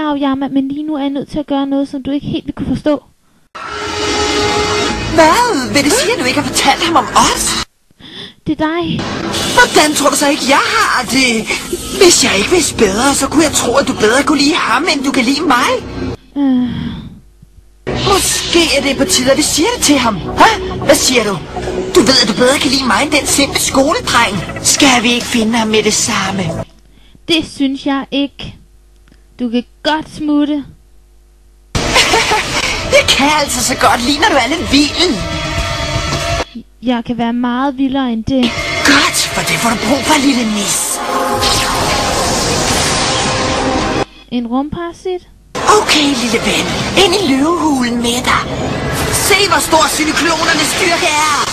Aoyama, men lige nu er jeg nødt til at gøre noget, som du ikke helt vil kunne forstå. Hvad? Vil det sige, at du ikke har fortalt ham om os? Det er dig. Hvordan tror du så ikke, jeg har det? Hvis jeg ikke vidste bedre, så kunne jeg tro, at du bedre kunne lide ham, end du kan lide mig. Måske er det på tide, at vi siger det til ham. Hvad siger du? Du ved, at du bedre kan lide mig end den simple skoledreng. Skal vi ikke finde ham med det samme? Det synes jeg ikke. Du kan godt smutte. Jeg kan altså så godt lide, når du er lidt vild. Jeg kan være meget vildere end det. Godt, for det får du brug for, lille nis. En rumparasit? Okay, lille ven. Ind i løvehulen med dig. Se, hvor stor cyklonernes styrke er.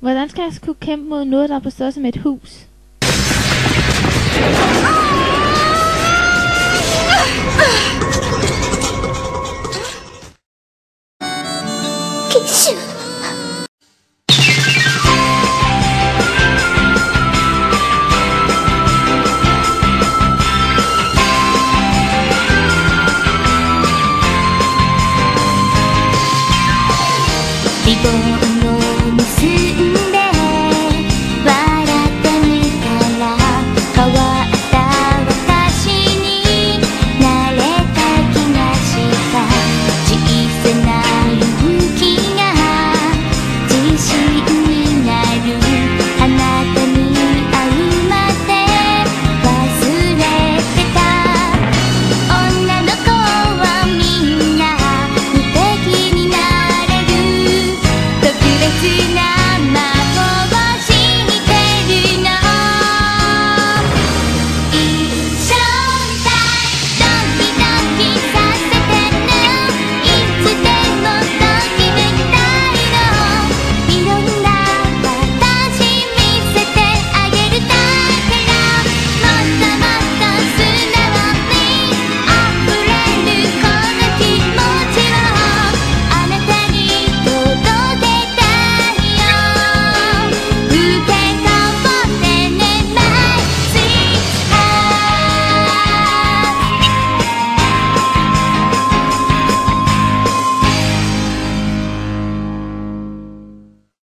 Hvordan skal jeg kunne kæmpe mod noget, der er på størrelse med et hus?